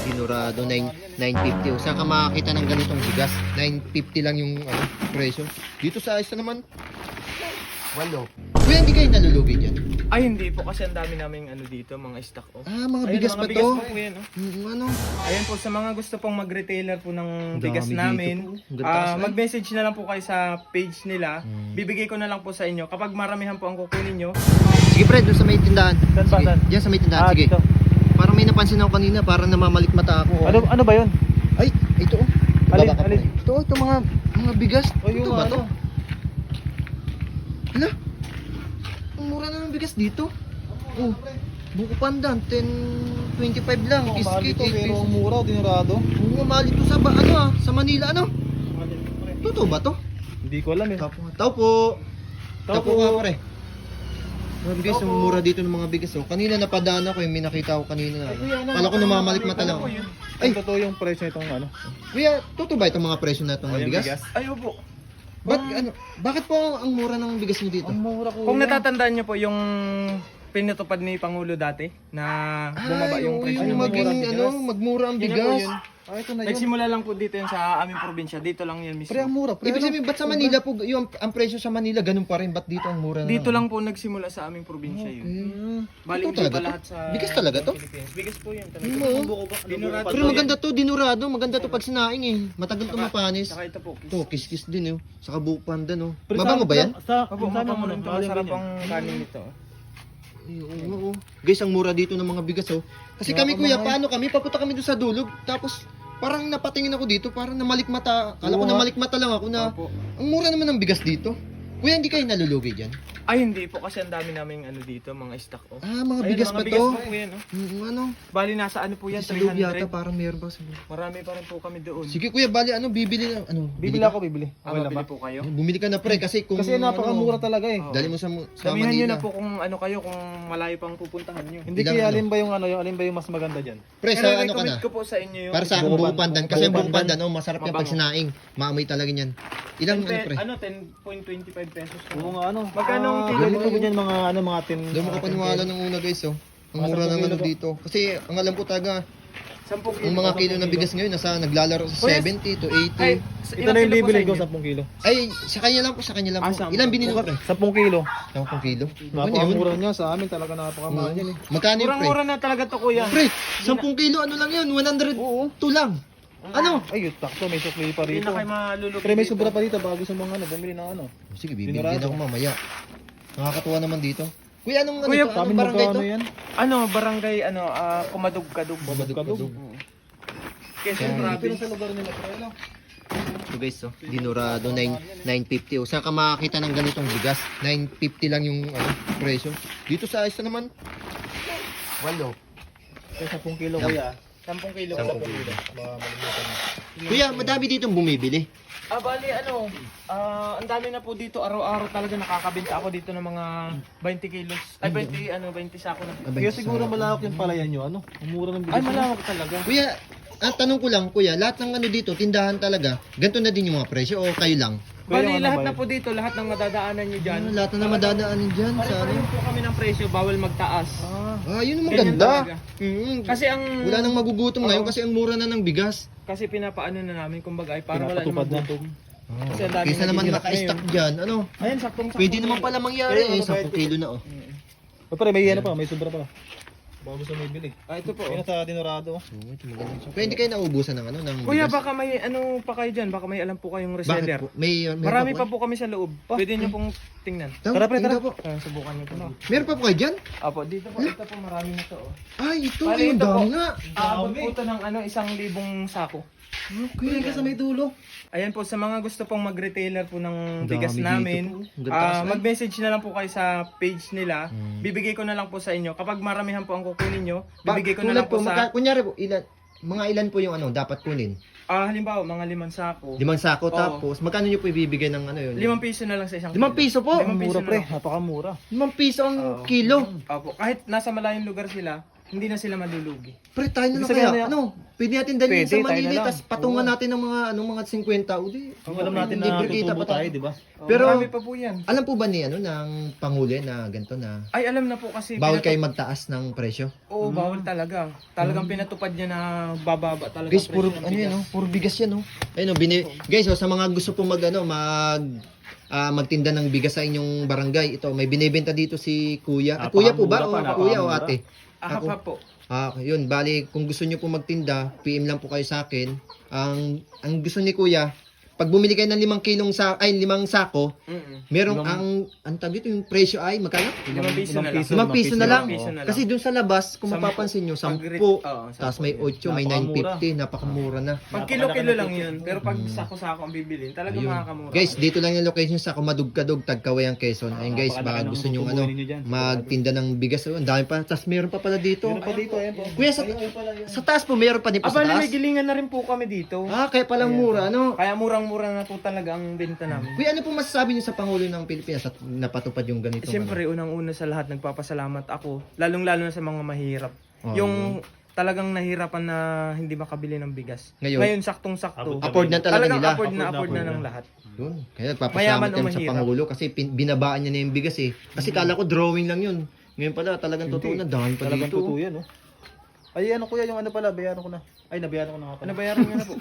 Dinurado, 950. O, saan ka makakita ng ganitong bigas? 950 lang yung presyo. Dito sa isa naman, 8. Kuya, hindi kayo nalulugi dyan? Ay, hindi po kasi ang dami naming dito, mga stock. Oh. Mga Ayun, bigas mga pa bigas to? po, kuya, no? Ano? Ayan po, sa mga gusto pong mag-retailer po ng Ang bigas dami namin, dito po. Ang ganda kasi. mag-message na lang po kayo sa page nila. Bibigay ko na lang po sa inyo. Kapag maramihan po ang kukunin nyo, Sige, Fred, doon sa may tindahan. Saan ba, Sige, saan? diyan sa may tindahan, sige. dito. Parang may napansin ako kanina, parang namamalik mata ako. Ano ba yun? Ay, ito oh. Alin, Baba ka po. alin? Ito mga bigas. O, yung Ito ba ano? to? Hala? Ang mura na ng bigas dito. Oh, buko pandan, 10.25 lang. Kiskit, 8 pesos. mura, dinurado. Oo, mahal ito sa, sa Manila, ano? Totoo ba to? Hindi ko alam eh. Tao po. Tao po nga pare. Mga bigas, ang mura dito ng mga bigas. Oh. Kanina napadaan ako, may nakita ko kanina. Kala ko namamalik mata lang. Ay, totoo yung presyo nitong ano. Kuya, totoo ba itong mga presyo na itong bigas? Ayo po. Bakit po ang mura ng bigas nyo dito? Ang mura ko. Kung natatandaan nyo po yung pinatupad ni Pangulo dati na bumaba yung presyo ng maging bigas. magmura ang Yun na po bigas. yun. Ito na yun. Nagsimula lang po dito yun sa aming probinsya. Dito lang yan mismo. Pre, ang mura. Pre, Ibig sabihin, ba't sa Manila po, yung ang presyo sa Manila, ganun pa rin? Ba't dito ang mura na? Dito lang po nagsimula sa aming probinsya yun. Bali, Ito hindi talaga pa to? lahat sa Bigas talaga to? Philippines. Bigas po yan talaga. Oo. Dinurado Pero po maganda to, dinurado. Maganda to pag sinaing eh. Matagal to mapanis. Saka ito po. To, kiss-kiss din eh. Saka buhok panda no. Mabango ba yan? Opo, mabango rin ito. Masarap ang kanin nito. Oo. Guys, ang mura dito ng mga bigas oh. Kasi kami kuya, paano kami? Papunta kami doon sa dulog. Tapos parang napatingin ako dito, parang namalikmata. Kala ko namalikmata lang ako na Opo. ang mura naman ng bigas dito. Kuya, hindi kayo nalulugi dyan? Ay, hindi po kasi ang dami naming dito, mga stock. Oh. Mga Ayun, bigas mga pa bigas to. po yan, oh. Ano? Bali, nasa ano po yan, Sa loob yata 300. parang meron pa sa Marami pa rin po kami doon. Sige kuya, bali bibili na Bibili ka? ako, bibili. Okay lang Bili ba? po kayo. Bumili ka na pre kasi kung Kasi napakamura talaga eh. Dali mo sa Sabihan nyo Manila. na po kung ano kayo, kung malayo pang pupuntahan nyo. Hindi Ilang kaya ano? alin ba yung mas maganda diyan? Pre, Pero sa ano ka na? recommend ko po sa inyo yung Para sa akin buko pandan kasi ang buko Buko pandan masarap yan pag Mabango. sinaing. Maamoy talaga niyan. Ilang ano pre? 10.25 pesos. Oo nga ano. Magkano ang kilo? Ganito ko dyan mga 10. Doon mo ka paniwala nung una guys oh. Ang mura ng ano dito. Kasi ang alam ko taga 10 kilo. ang mga kilo ng bigas ngayon nasa naglalaro sa Kuya, 70 to Ay, 80. Ito na yung bibili ko, 10 kilo. Ay, sa kanya lang po, sa kanya lang po. Ah, Ilan binili mo pre? 10 kilo. 10 kilo. Ano yun? Napakamura niya sa amin talaga napakamahal yan eh. Magkano yun pre? Murang-mura na talaga to kuya. Pre, 10 kilo ano lang yun? 102 lang. Ano? Ay, takto, may sukli pa Hindi rito. na kayo malulugi. Pero may dito. sobra pa dito bago sa mga bumili ng ano. Sige, bibili din Dinurado. ako mamaya. Nakakatuwa naman dito. Kuya, anong Kuya, ano to? Sa Anong amin barangay to? magkano yan? Barangay Kumadug-kadug. Kadug. Quezon Province. Sa lugar nila, pre, ano? So guys, oh, dinurado 950. O, saan ka makakita ng ganitong bigas? 950 lang yung presyo. Dito sa isa naman, 8. Kaya 10 kilo kuya. 10 kilo. 10 kilo. Kuya, madami ditong bumibili. Bali ang dami na po dito. Araw-araw talaga nakakabenta ako dito ng mga 20 kilos. Ay, 20 sako na. Kaya siguro malawak yung palayan nyo, ano? Ang mura ng Ay, bigas. malawak talaga. Kuya, tanong ko lang, kuya, lahat ng ano dito, tindahan talaga, ganito na din yung mga presyo o kayo lang? Bali, Kuya, lahat ano ba na po dito, lahat ng madadaanan nyo dyan. Lahat na madadaanin dyan sa ano. Pare-pareho po kami ng presyo, bawal magtaas. Yun ang Ganyan maganda. talaga. Mm, Kasi ang wala nang magugutom ngayon kasi ang mura na ng bigas. kasi pinapaano na namin kumbaga ay para wala Pinapatupad namang na. gutom. Kasi ang dami Kaysa naman naghihirap naka-stock dyan, ano? Ayun, saktong Pwede naman pala mangyari eh, 10 kilo na oh. O pare, may ano pa, may sobra pa. Baka gusto may bili. Ito po. Kaya sa dinurado. Kaya hindi kayo naubusan ng ano, ng Kuya, bigas? baka may ano pa kayo dyan, baka may alam po kayong Bakit reseller. po? May Marami pa pa po kami sa loob. Pwede nyo pong tingnan. Tara, pre, tara. po. Subukan nyo po. Meron pa po kayo dyan? Apo, dito po, ito po marami na to. Oh. Ay, ito, Pare, yung ito po. dami nga. Aabot po ito ng 1,000 sako. Okay, Kaya sa may dulo. Ayan po, sa mga gusto pong mag-retailer po ng Ang bigas dami namin, dito po. Ang ganda kasi. mag-message na lang po kayo sa page nila. Bibigay ko na lang po sa inyo. Kapag maramihan po ang kukunin nyo, bibigay ko na lang po sa... Kunyari po, mga ilan po yung ano, dapat kunin? halimbawa, mga 5 sako. 5 sako, Oo. tapos magkano nyo po ibibigay ng ano yun? 5 piso na lang sa isang 5 piso po? 5 piso Mura na pre, lang. napakamura. 5 piso ang Oo. kilo. Opo, kahit nasa malayong lugar sila, hindi na sila malulugi. Pre, tayo na Ibig lang sabihin kaya. na- Ano? Pwede natin dalhin Pwede, sa tayo na Manila, lang. tapos patungan natin ng mga 50. O di, Kung alam natin na libre kita tutubo pa tayo, di ba? Pero- Marami pa po yan. Alam po ba ni ng Pangulo na ganito na Ay, alam na po kasi. bawal kayo magtaas ng presyo? Oo, bawal talaga. Talagang pinatupad niya na bababa talaga. Guys, ang puro presyo ng ano yan, bigas. oh, puro bigas yan, oh. Ayun, oh, guys, oh, sa mga gusto po magtinda ng bigas sa inyong barangay, ito may binebenta dito si Kuya. Kuya po ba? Napakamura pa, O Kuya o napakamura. Ate? Ahap Ako. ha po. Yun, bali kung gusto niyo po magtinda, PM lang po kayo sa akin. Ang gusto ni Kuya, pag bumili kayo ng 5 sako, merong ang tawag dito yung presyo ay magkano? 5 piso na lang. 5 piso na lang. piso na lang. Kasi doon sa labas, kung Sampu. mapapansin nyo, 10. Pag-rate, oo, Tapos may 8, may Napakamura. 950, napakamura na. Pag kilo-kilo lang yun. Pero pag sako-sako ang bibilin, talagang Ayun. makakamura. Guys, dito lang yung location sa Kumadugkadug, Tagkawayang, Quezon. Ayun guys, baka Napakalaki gusto ng nyo tubuhin ninyo dyan. magtinda ng bigas. Ang dami pa. Tapos meron pa pala dito. Meron pa dito, ayan po. Kuya, sa taas po, meron pa din po sa Abala, taas. may gilingan na rin po kami dito. Kaya palang mura, ano? Kaya murang-mura na po talaga ang benta namin. Kuya, ano po masasabi niyo sa Pangulo ng Pilipinas at napatupad yung ganito? Siyempre, unang-una sa lahat, nagpapasalamat ako. Lalong-lalo na sa mga mahirap. Oh, yung talagang nahirapan na hindi makabili ng bigas. Ngayon, saktong-sakto. afford na talaga Talagang nila. afford na ng lahat. Yun. Kaya Mayaman nagpapasalamat o kami sa mahirap? Pangulo kasi binabaan niya na yung bigas eh. Kasi kala ko drawing lang yun. Ngayon pala talagang totoo na. Dahil pa Talagang dito. totoo yan, oh. Ay, ano kuya, yung ano pala, bayaran ko na. Ay, nabayaran ko na nga pala. Nabayaran nga na po.